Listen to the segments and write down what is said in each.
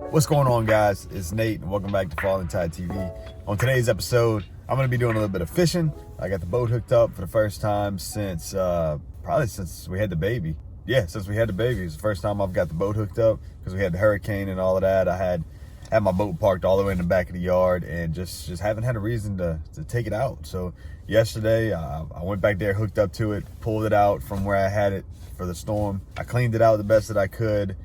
What's going on, guys? It's Nate and welcome back to Falling Tide TV. On today's episode, I'm going to be doing a little bit of fishing. I got the boat hooked up for the first time since probably since we had the baby. Yeah, since we had the baby. It's the first time I've got the boat hooked up because we had the hurricane and all of that. I had my boat parked all the way in the back of the yard and just haven't had a reason to take it out. So yesterday I went back there, hooked up to it, pulled it out from where I had it for the storm. I cleaned it out the best that I could.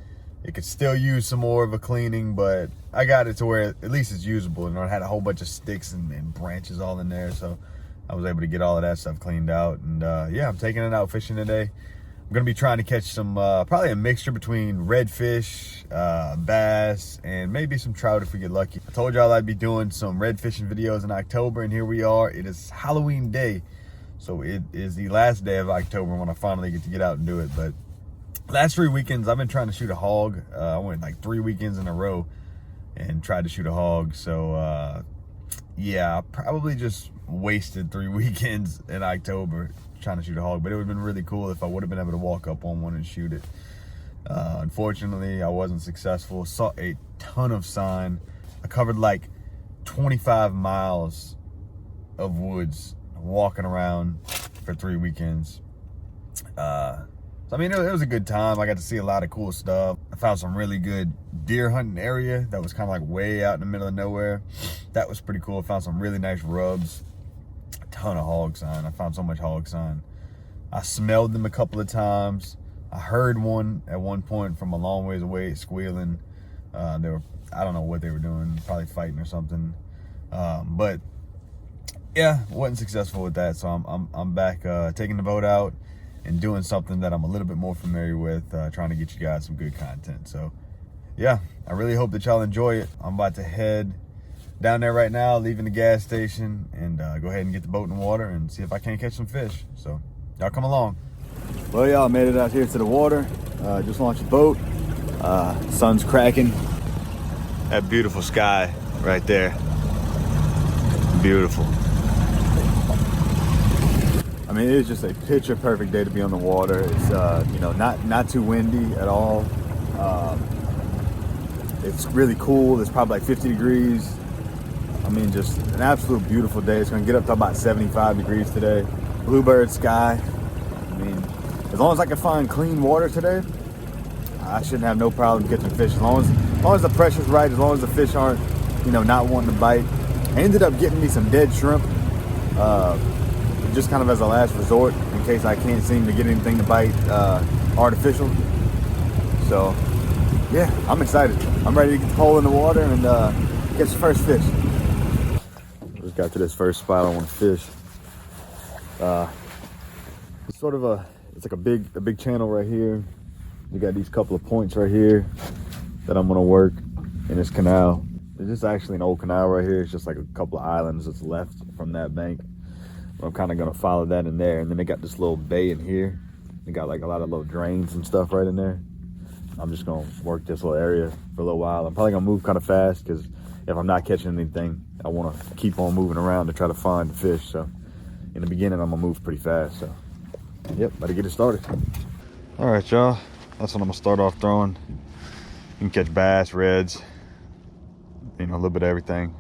It could still use some more of a cleaning, but I got it to where at least it's usable. You know, it had a whole bunch of sticks and branches all in there, so I was able to get all of that stuff cleaned out. And yeah, I'm taking it out fishing today. I'm gonna be trying to catch some, probably a mixture between redfish, bass, and maybe some trout if we get lucky. I told y'all I'd be doing some red fishing videos in October, and here we are. It is Halloween day, so it is the last day of October when I finally get to get out and do it. But last 3 weekends, I've been trying to shoot a hog. I went like 3 weekends in a row and tried to shoot a hog. So yeah, I probably just wasted 3 weekends in October trying to shoot a hog, but it would have been really cool if I would have been able to walk up on one and shoot it. Unfortunately, I wasn't successful. Saw a ton of sign. I covered like 25 miles of woods walking around for 3 weekends. I mean, it was a good time. I got to see a lot of cool stuff. I found some really good deer hunting area that was kind of like way out in the middle of nowhere. That was pretty cool. I found some really nice rubs. A ton of hog sign. I found so much hog sign. I smelled them a couple of times. I heard one at one point from a long ways away squealing. I don't know what they were doing, probably fighting or something. But yeah, wasn't successful with that. So I'm back taking the boat out and doing something that I'm a little bit more familiar with, trying to get you guys some good content. So yeah, I really hope that y'all enjoy it. I'm about to head down there right now, leaving the gas station, and go ahead and get the boat in the water and see if I can't catch some fish. So y'all come along. Well, y'all made it out here to the water. Just launched the boat. Sun's cracking. That beautiful sky right there. Beautiful. I mean, it's just a picture perfect day to be on the water. It's you know, not too windy at all. It's really cool. It's probably like 50 degrees. I mean, just an absolute beautiful day. It's gonna get up to about 75 degrees today. Bluebird sky. I mean, as long as I can find clean water today, I shouldn't have no problem catching fish. As long as the pressure's right, as long as the fish aren't, you know, not wanting to bite. I ended up getting me some dead shrimp. Just kind of as a last resort in case I can't seem to get anything to bite artificial. So yeah, I'm excited. I'm ready to get the pole in the water and catch the first fish. Just got to this first spot I want to fish. It's sort of it's like a big channel right here. You got these couple of points right here that I'm gonna work in this canal. It's just actually an old canal right here. It's just like a couple of islands that's left from that bank. I'm kind of gonna follow that in there, and then they got this little bay in here. They got like a lot of little drains and stuff right in there. I'm just gonna work this little area for a little while. I'm probably gonna move kind of fast because if I'm not catching anything, I want to keep on moving around to try to find the fish. So in the beginning, I'm gonna move pretty fast. So yep, better get it started. All right, y'all. That's what I'm gonna start off throwing. You can catch bass, reds, you know, a little bit of everything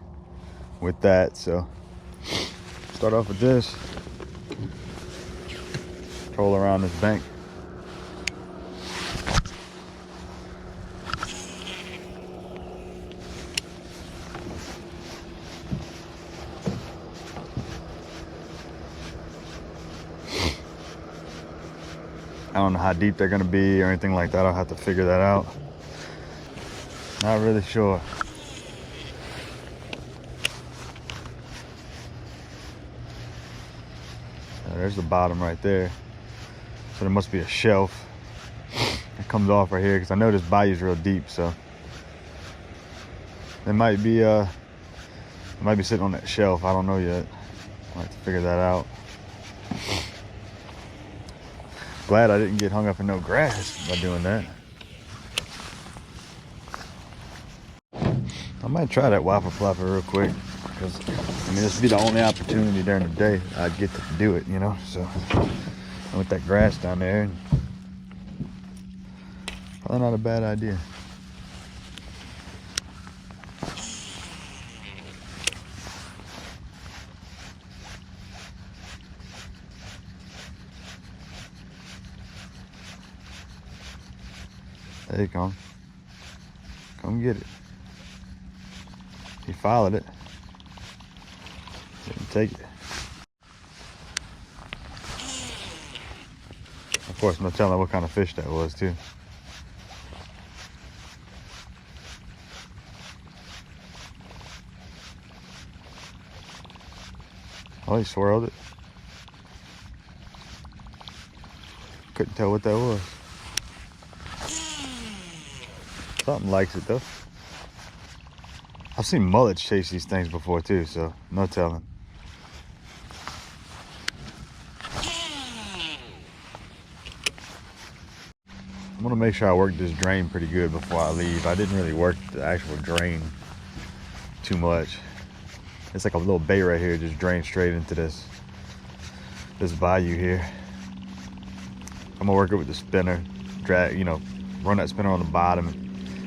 with that. So start off with this. Troll around this bank. I don't know how deep they're gonna be or anything like that. I'll have to figure that out. Not really sure. There's the bottom right there. So there must be a shelf that comes off right here because I know this bayou's real deep. So they might be sitting on that shelf. I don't know yet. I'll have to figure that out. Glad I didn't get hung up in no grass by doing that. I might try that whopper flopper real quick because I mean this would be the only opportunity during the day I'd get to do it, you know. So with that grass down there, probably not a bad idea. There you come. Come get it. He followed it. Didn't take it. Of course, no telling what kind of fish that was, too. Oh, he swirled it. Couldn't tell what that was. Something likes it, though. I've seen mullets chase these things before, too, so no telling. I'm gonna make sure I work this drain pretty good before I leave. I didn't really work the actual drain too much. It's like a little bay right here, just drain straight into this bayou here. I'm gonna work it with the spinner, drag, you know, run that spinner on the bottom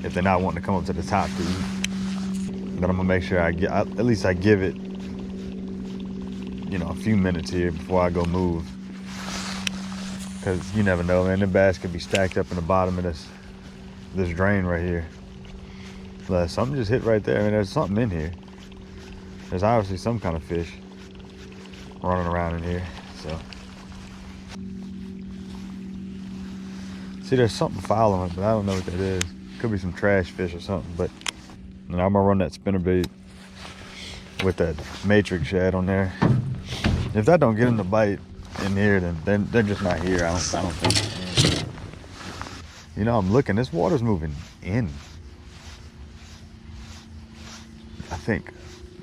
if they're not wanting to come up to the top to eat. But I'm gonna make sure at least I give it, you know, a few minutes here before I go move. Because you never know, man. The bass could be stacked up in the bottom of this drain right here. But something just hit right there. I mean, there's something in here. There's obviously some kind of fish running around in here. So, see, there's something following it, but I don't know what that is. Could be some trash fish or something. But I'm gonna run that spinnerbait with that matrix shad on there. If that don't get them to bite in here, then they're just not here. I don't think. You know, I'm looking. This water's moving in. I think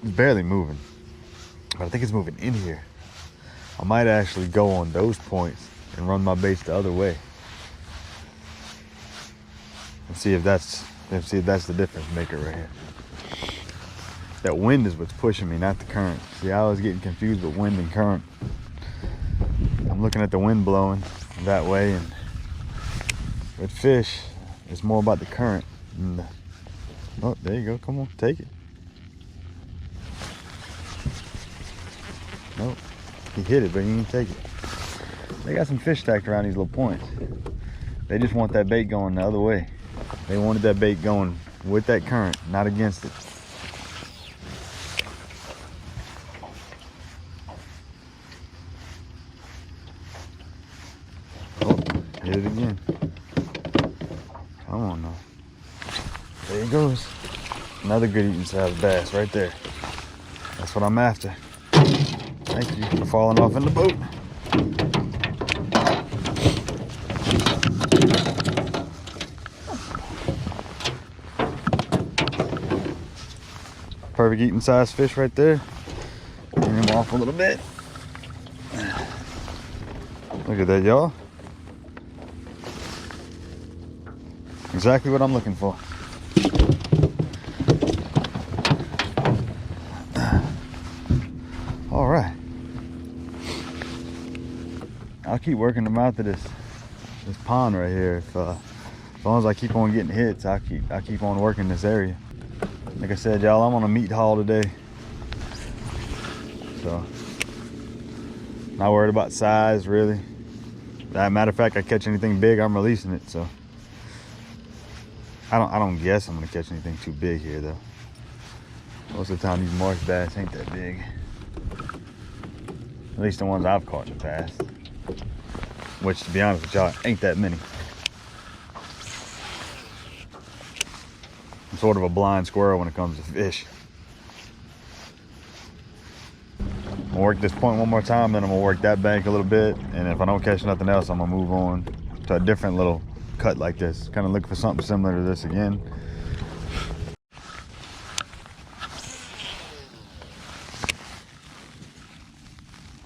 it's barely moving, but I think it's moving in here. I might actually go on those points and run my baits the other way and see if that's the difference maker right here. That wind is what's pushing me, not the current. See, I was getting confused with wind and current. I'm looking at the wind blowing that way, and with fish, it's more about the current. And oh, there you go. Come on, take it. Nope, he hit it, but he didn't take it. They got some fish stacked around these little points. They just want that bait going the other way. They wanted that bait going with that current, not against it. Hit it again. Come on now. There he goes. Another good eating size bass right there. That's what I'm after. Thank you for falling off in the boat. Perfect eating size fish right there. Bring him off a little bit. Look at that, y'all. Exactly what I'm looking for. All right. I'll keep working them out to this pond right here. As long as I keep on getting hits, I'll keep on working this area. Like I said, y'all, I'm on a meat haul today. So, not worried about size, really. As a matter of fact, I catch anything big, I'm releasing it, so. I don't guess I'm gonna catch anything too big here though. Most of the time these marsh bass ain't that big. At least the ones I've caught in the past. Which, to be honest with y'all, ain't that many. I'm sort of a blind squirrel when it comes to fish. I'm gonna work this point one more time, then I'm gonna work that bank a little bit, and if I don't catch nothing else, I'm gonna move on to a different little cut like this. Kind of look for something similar to this again.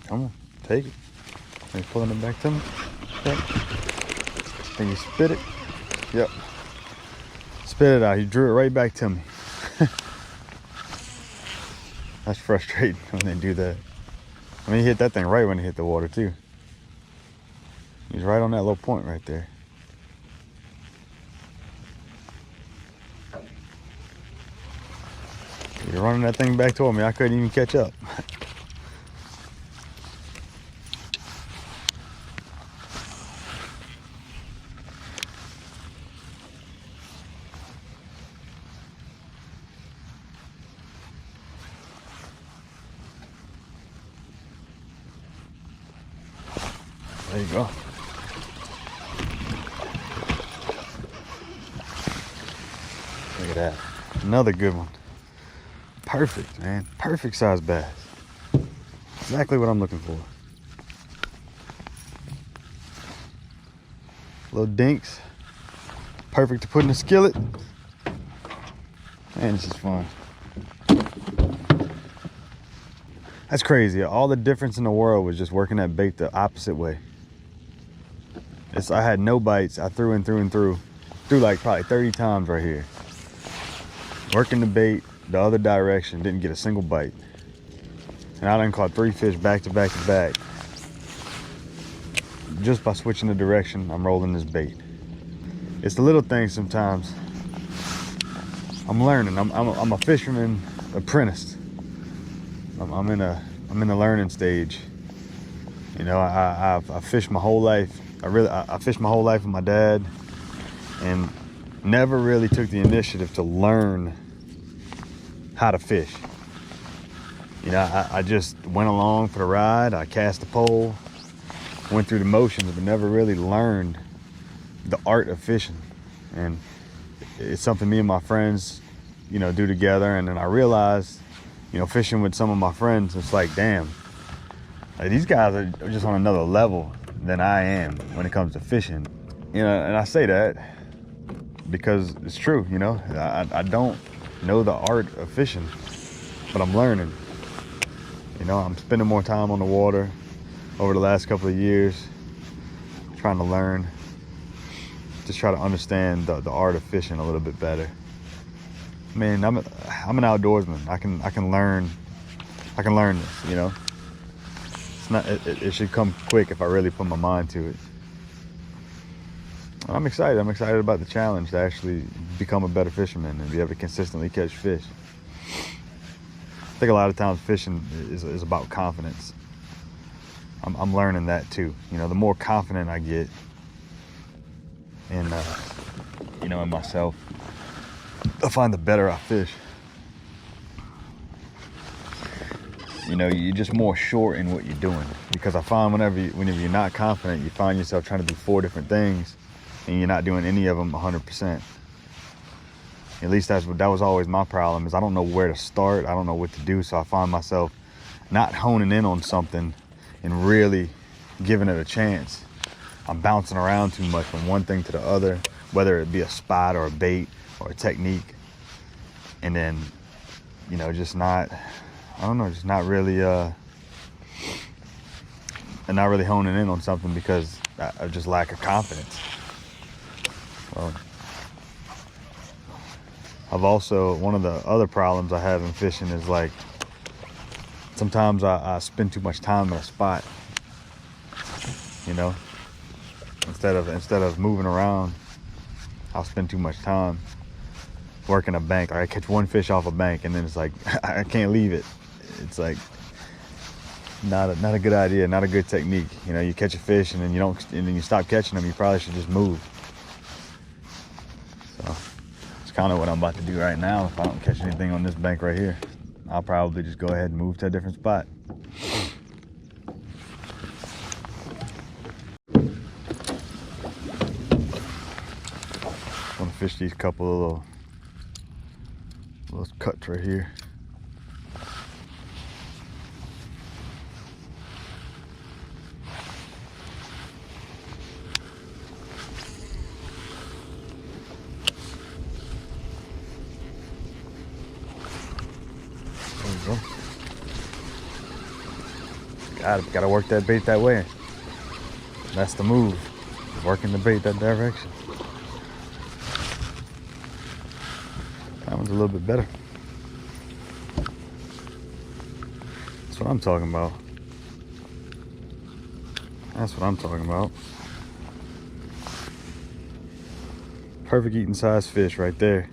Come on, take it. Are you pulling it back to me? Okay. Then you spit it. Yep. Spit it out. He drew it right back to me. That's frustrating when they do that. I mean, he hit that thing right when he hit the water too. He's right on that little point right there. You're running that thing back toward me. I couldn't even catch up. There you go. Look at that. Another good one. Perfect, man. Perfect size bass. Exactly what I'm looking for. Little dinks. Perfect to put in a skillet. Man, this is fun. That's crazy. All the difference in the world was just working that bait the opposite way. I had no bites. I threw and threw and threw. Threw like probably 30 times right here. Working the bait the other direction, didn't get a single bite. And I done caught 3 fish back to back to back. Just by switching the direction, I'm rolling this bait. It's the little things sometimes. I'm learning. I'm a fisherman apprentice. I'm in the learning stage. You know, I fished my whole life. I fished my whole life with my dad, and never really took the initiative to learn how to fish. You know, I just went along for the ride. I cast the pole, went through the motions, but never really learned the art of fishing. And it's something me and my friends, you know, do together. And then I realized, you know, fishing with some of my friends, it's like, damn, like these guys are just on another level than I am when it comes to fishing. You know, and I say that because it's true. You know, I don't know the art of fishing, but I'm learning. You know, I'm spending more time on the water over the last couple of years, trying to learn, just try to understand the art of fishing a little bit better. I mean, I'm an outdoorsman. I can learn this. You know, it's not. It should come quick if I really put my mind to it. I'm excited. I'm excited about the challenge to actually become a better fisherman and be able to consistently catch fish. I think a lot of times fishing is about confidence. I'm learning that too. You know, the more confident I get in, you know, in myself, I find the better I fish. You know, you're just more sure in what you're doing, because I find whenever you're not confident, you find yourself trying to do 4 different things and you're not doing any of them 100%. At least that was always my problem, is I don't know where to start. I don't know what to do. So I find myself not honing in on something and really giving it a chance. I'm bouncing around too much from one thing to the other, whether it be a spot or a bait or a technique. And then, you know, just not really honing in on something because of just lack of confidence. Well, one of the other problems I have in fishing is, like, sometimes I spend too much time in a spot, you know, instead of moving around. I'll spend too much time working a bank. I catch one fish off a bank and then it's like, I can't leave it. It's like not a good idea, not a good technique. You know, you catch a fish and then you stop catching them. You probably should just move. So it's kind of what I'm about to do right now. If I don't catch anything on this bank right here, I'll probably just go ahead and move to a different spot. I want to fish these couple of little cuts right here. There we go. Gotta work that bait that way. That's the move. Working the bait that direction. That one's a little bit better. That's what I'm talking about. That's what I'm talking about. Perfect eating size fish right there.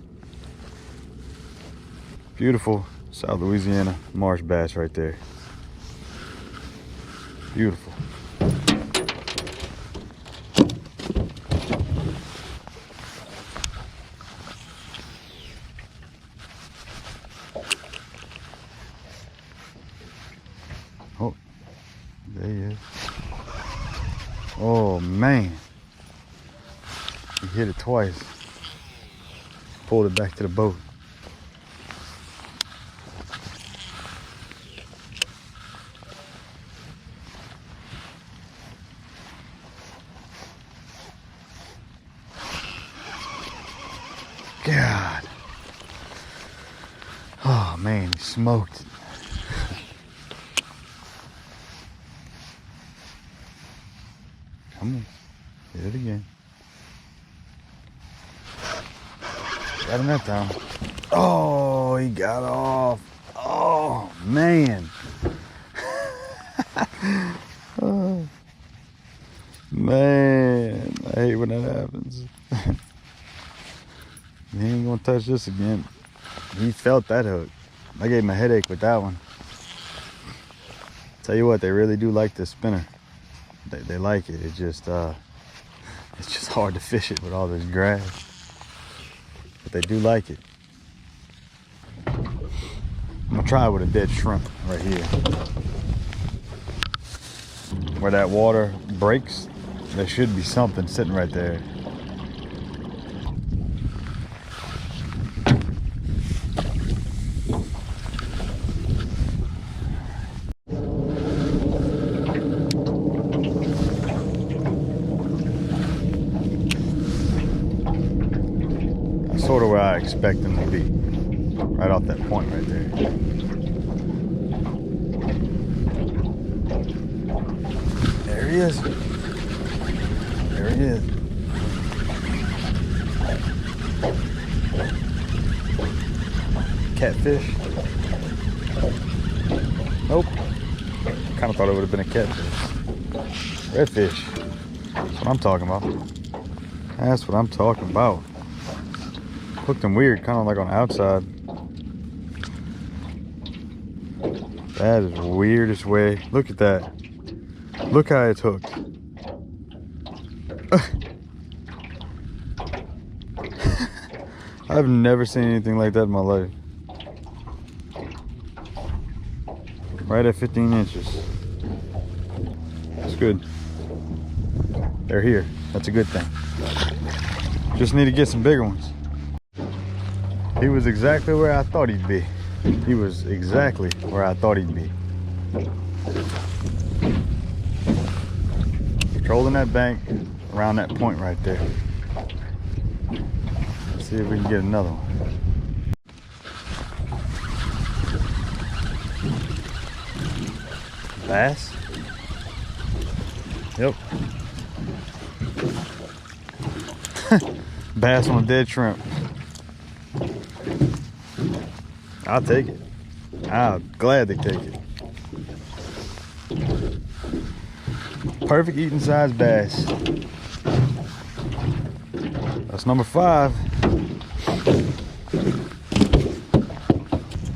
Beautiful South Louisiana marsh bass right there. Beautiful. Oh, there he is. hit it twice. Pulled it back to the boat. God. Oh man, he smoked it. Come on, hit it again. Got him that time. Oh, he got off. Oh man. Oh, man, I hate when that happens. He ain't gonna touch this again. He felt that hook. I gave him a headache with that one. Tell you what, they really do like this spinner. They like it. It's just hard to fish it with all this grass. But they do like it. I'm gonna try it with a dead shrimp right here. Where that water breaks, there should be something sitting right there. Sort of where I expect them to be, right off that point right there. There he is. There he is. Catfish. Nope. Kind of thought it would have been a catfish. Redfish. That's what I'm talking about. That's what I'm talking about. Hooked him weird, kind of like on the outside. That is the weirdest way. Look at that. Look how it's hooked. I've never seen anything like that in my life. Right at 15 inches. That's good. They're here. That's a good thing. Just need to get some bigger ones. He was exactly where I thought he'd be. He was exactly where I thought he'd be. Controlling that bank around that point right there. Let's see if we can get another one. Bass? Yep. Bass on a dead shrimp. I'll take it. I'll gladly take it. Perfect eating size bass. That's number 5.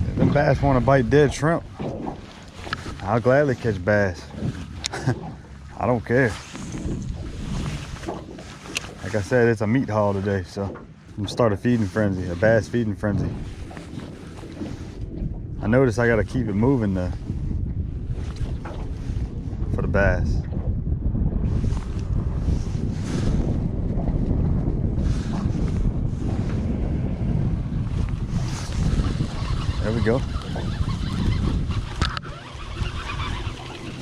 If them bass want to bite dead shrimp, I'll gladly catch bass. I don't care. Like I said, it's a meat haul today, so I'm gonna start a feeding frenzy, a bass feeding frenzy. I notice I gotta keep it moving for the bass. There we go.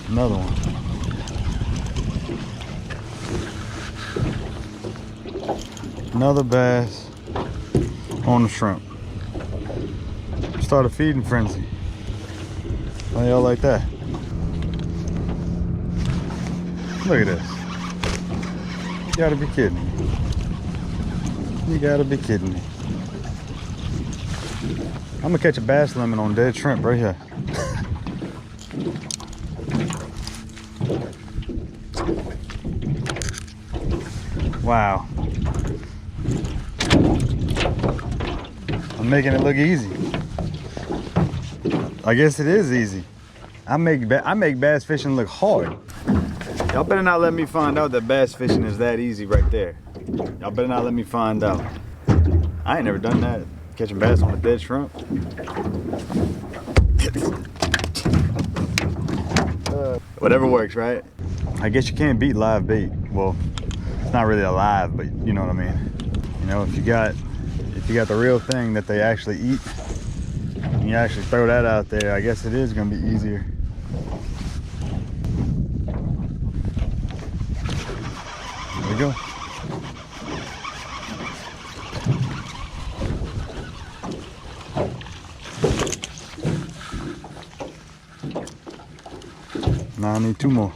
Another one. Another bass on the shrimp. Start a feeding frenzy. How y'all like that? Look at this. You gotta be kidding me. You gotta be kidding me. I'm gonna catch a bass lemon on dead shrimp right here. Wow. I'm making it look easy. I guess it is easy. I make bass fishing look hard. Y'all better not let me find out that bass fishing is that easy right there. Y'all better not let me find out. I ain't never done that. Catching bass on a dead shrimp. Whatever works, right? I guess you can't beat live bait. Well, it's not really alive, but you know what I mean. You know, if you got the real thing that they actually eat, and you actually throw that out there, I guess it is gonna be easier. There we go. Now I need 2 more.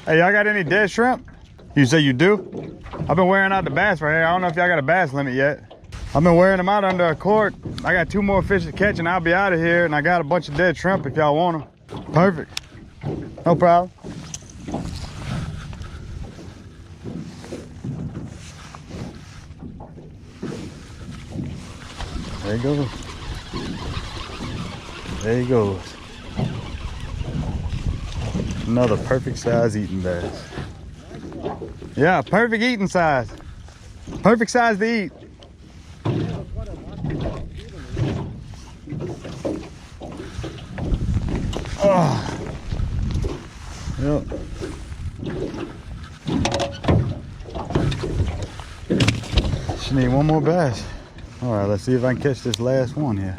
Hey, y'all got any dead shrimp? You say you do? I've been wearing out the bass right here. I don't know if y'all got a bass limit yet. I've been wearing them out under a cord. I got 2 more fish to catch and I'll be out of here, and I got a bunch of dead shrimp if y'all want them. Perfect. No problem. There he goes. There he goes. Another perfect size eating bass. Yeah, perfect eating size. Perfect size to eat. Oh. Yep. Just need 1 more bass. All right, let's see if I can catch this last one here.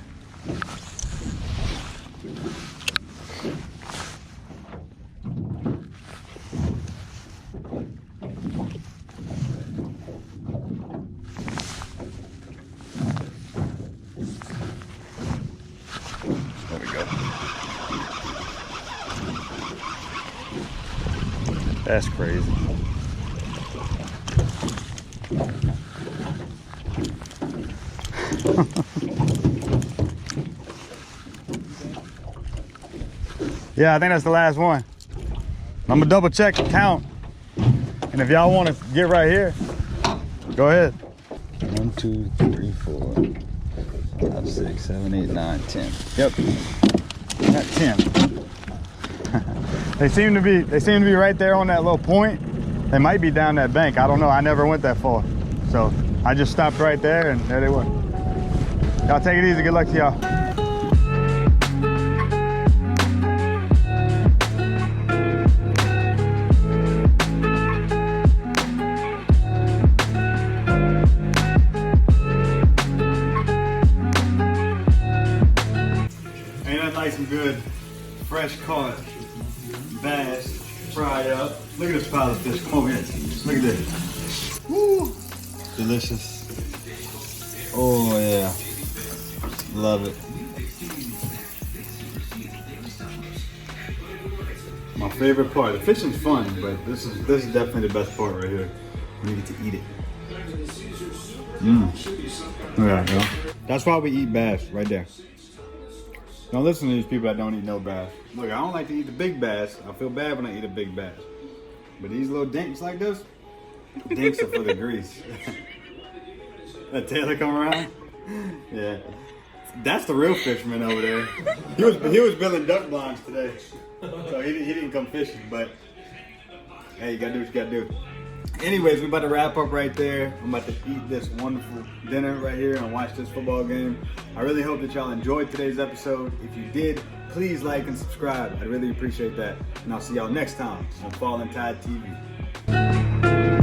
There we go. That's crazy. Yeah, I think that's the last one. I'm gonna double check the count. And if y'all wanna get right here, go ahead. 1, 2, 3, 4, 5, 6, 7, 8, 9, 10. Yep, got 10. They seem to be right there on that little point. They might be down that bank. I don't know, I never went that far. So I just stopped right there and there they were. Y'all take it easy, good luck to y'all. Like some good fresh caught bass fried up. Look at this pile of fish. Come over here. Look at this. Woo! Delicious. Oh yeah. Love it. My favorite part. The fishing's fun, but this is definitely the best part right here. When you get to eat it. Look at that, yo. That's why we eat bass right there. Don't listen to these people that don't eat no bass. Look, I don't like to eat the big bass. I feel bad when I eat a big bass. But these little dinks like this, dinks are for the grease. That Taylor come around? Yeah. That's the real fisherman over there. He was building duck blinds today. So he didn't come fishing, but hey, you gotta do what you gotta do. Anyways, we're about to wrap up right there. I'm about to eat this wonderful dinner right here and watch this football game. I really hope that y'all enjoyed today's episode. If you did, please like and subscribe. I'd really appreciate that. And I'll see y'all next time on Falling Tide TV.